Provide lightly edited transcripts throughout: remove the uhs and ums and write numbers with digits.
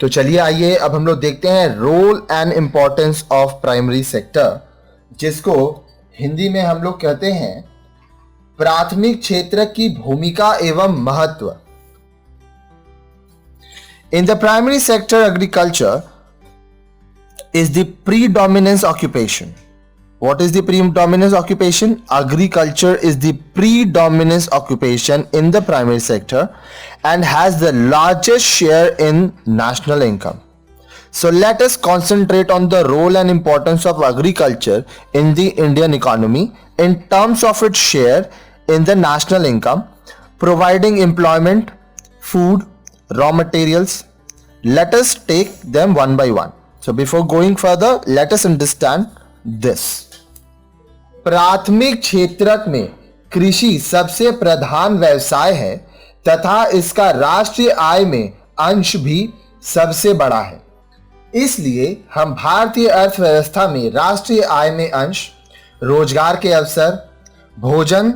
तो चलिए आइए अब हम लोग देखते हैं role and importance of primary sector, जिसको हिंदी में हम लोग कहते हैं प्राथमिक क्षेत्र की भूमिका एवं महत्व। In the primary sector agriculture is the predominant occupation. What is the predominant occupation? Agriculture is the predominant occupation in the primary sector and has the largest share in national income. So let us concentrate on the role and importance of agriculture in the Indian economy in terms of its share in the national income, providing employment, food, raw materials. Let us take them one by one. So before going further, let us understand this. प्राथमिक क्षेत्रक में कृषि सबसे प्रधान व्यवसाय है तथा इसका राष्ट्रीय आय में अंश भी सबसे बड़ा है। इसलिए हम भारतीय अर्थव्यवस्था में राष्ट्रीय आय में अंश, रोजगार के अवसर, भोजन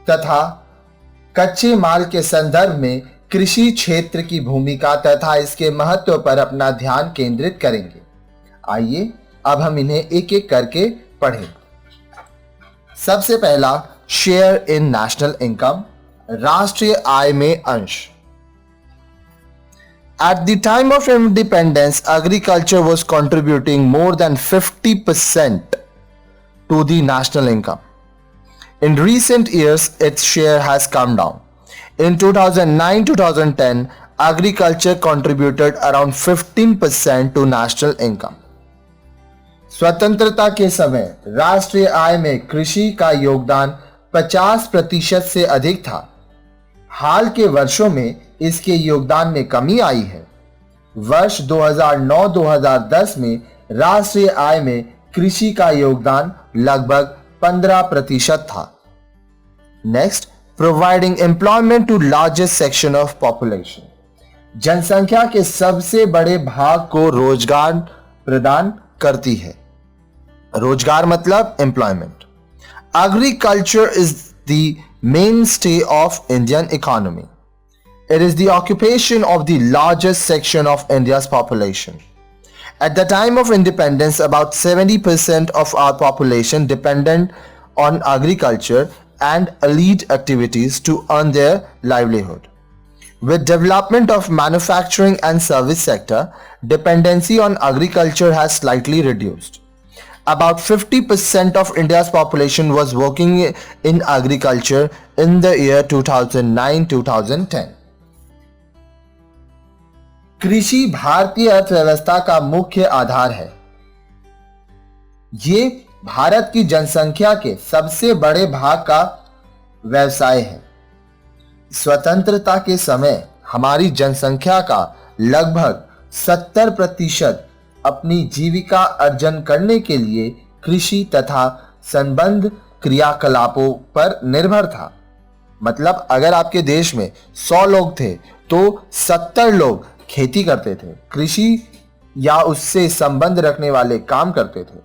तथा कच्चे माल के संदर्भ में कृषि क्षेत्र की भूमिका तथा इसके महत्व पर अपना ध्यान केंद्रित करेंगे। आइए अब हम इन्हें एक एक करके पढ़ें। सबसे पहला, शेयर इन नेशनल इनकम, राष्ट्रीय आय में अंश। At the time of independence, agriculture was contributing more than 50% to the national income. In recent years, its share has come down. In 2009-2010, agriculture contributed around 15% to national income. स्वतंत्रता के समय राष्ट्रीय आय में कृषि का योगदान 50% से अधिक था। हाल के वर्षों में इसके योगदान में कमी आई है। वर्ष 2009-2010 में राष्ट्रीय आय में कृषि का योगदान लगभग 15% था। Next, providing employment to largest section of population, जनसंख्या के सबसे बड़े भाग को रोजगार प्रदान करती है। रोजगार मतलब employment. Agriculture is the mainstay of Indian economy. It is the occupation of the largest section of India's population. At the time of independence, about 70% of our population depended on agriculture and allied activities to earn their livelihood. With development of manufacturing and service sector, dependency on agriculture has slightly reduced. About 50% of India's population was working in agriculture in the year 2009-2010. कृषि भारतीय अर्थव्यवस्था का मुख्य आधार है। ये भारत की जनसंख्या के सबसे बड़े भाग का व्यवसाय है। स्वतंत्रता के समय हमारी जनसंख्या का लगभग 70% अपनी जीविका अर्जन करने के लिए कृषि तथा संबंध क्रियाकलापों पर निर्भर था। मतलब अगर आपके देश में 100 लोग थे तो 70 लोग खेती करते थे, कृषि या उससे संबंध रखने वाले काम करते थे।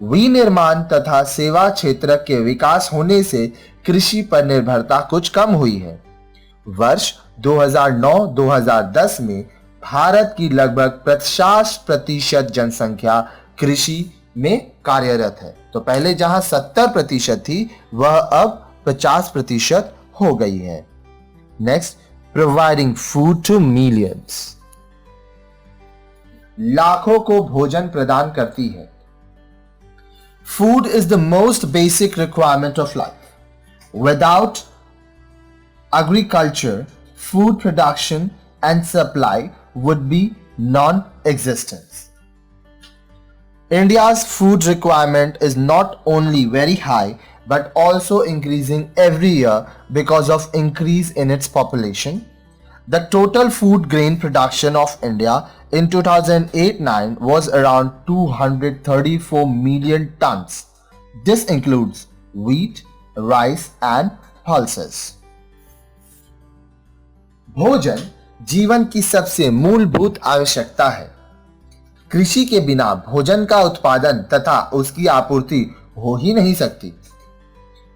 विनिर्माण तथा सेवा क्षेत्र के विकास होने से कृषि पर निर्भरता कुछ कम हुई है। वर्ष 2009-2010 में भारत की लगभग 50% जनसंख्या कृषि में कार्यरत है। तो पहले जहां 70% थी वह अब 50% हो गई है। Next, providing food to millions, लाखों को भोजन प्रदान करती है। Food is the most basic requirement of life. Without agriculture, food production and supply would be non-existent. India's food requirement is not only very high but also increasing every year because of increase in its population. The total food grain production of India in 2008-9 was around 234 million tons. This includes wheat, rice and pulses. भोजन जीवन की सबसे मूलभूत आवश्यकता है। कृषि के बिना भोजन का उत्पादन तथा उसकी आपूर्ति हो ही नहीं सकती।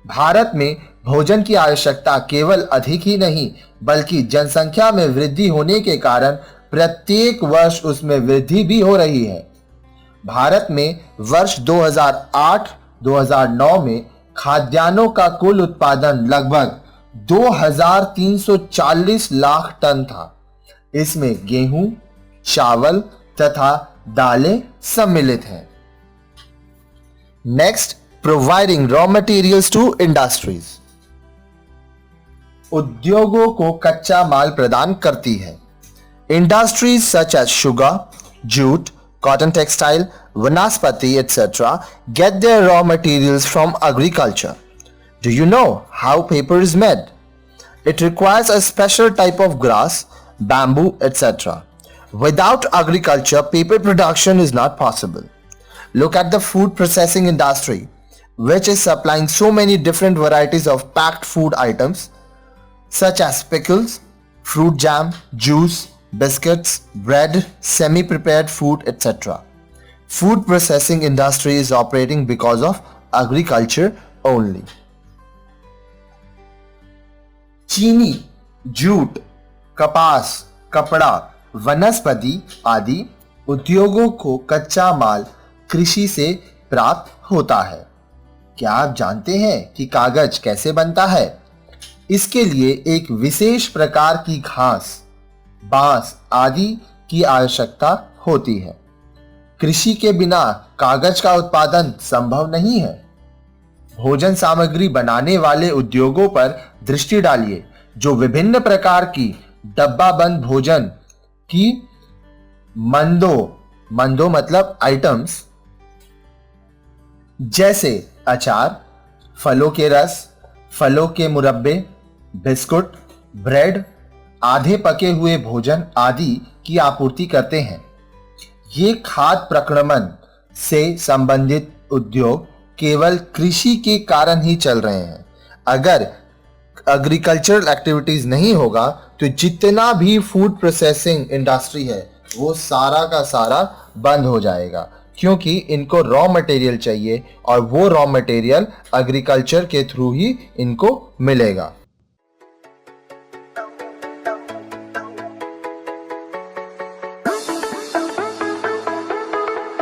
भारत में भोजन की आवश्यकता केवल अधिक ही नहीं बल्कि जनसंख्या में वृद्धि होने के कारण प्रत्येक वर्ष उसमें वृद्धि भी हो रही है। भारत में वर्ष 2008-2009 में खाद्यान्नों का कुल उत्पादन लगभग 2340 लाख टन था। इसमें गेहूं, चावल तथा दालें सम्मिलित हैं। Next, providing raw materials to industries. उद्योगों को कच्चा माल प्रदान करती है। Industries such as sugar, jute, cotton textile, vanaspati, etc. get their raw materials from agriculture. Do you know how paper is made? It requires a special type of grass, bamboo, etc. Without agriculture, paper production is not possible. Look at the food processing industry, which is supplying so many different varieties of packed food items such as pickles, fruit jam, juice, biscuits, bread, semi-prepared food, etc. Food processing industry is operating because of agriculture only. चीनी, jute, कपास, कपड़ा, वनस्पति आदि उद्योगों को कच्चा माल कृषि से प्राप्त होता है। क्या आप जानते हैं कि कागज कैसे बनता है? इसके लिए एक विशेष प्रकार की घास, बांस आदि की आवश्यकता होती है। कृषि के बिना कागज का उत्पादन संभव नहीं है। भोजन सामग्री बनाने वाले उद्योगों पर दृष्टि डालिए, जो विभिन्न प्रकार की डब्बाबंद भोजन की मंदों मतलब आइटम्स जैसे अचार, फलों के रस, फलों के मुरब्बे, बिस्कुट, ब्रेड, आधे पके हुए भोजन आदि की आपूर्ति करते हैं। ये खाद्य प्रक्रमण से संबंधित उद्योग केवल कृषि के कारण ही चल रहे हैं। अगर एग्रीकल्चरल एक्टिविटीज नहीं होगा तो जितना भी फूड प्रोसेसिंग इंडस्ट्री है वो सारा का सारा बंद हो जाएगा, क्योंकि इनको रॉ मटेरियल चाहिए और वो रॉ मटेरियल एग्रीकल्चर के थ्रू ही इनको मिलेगा।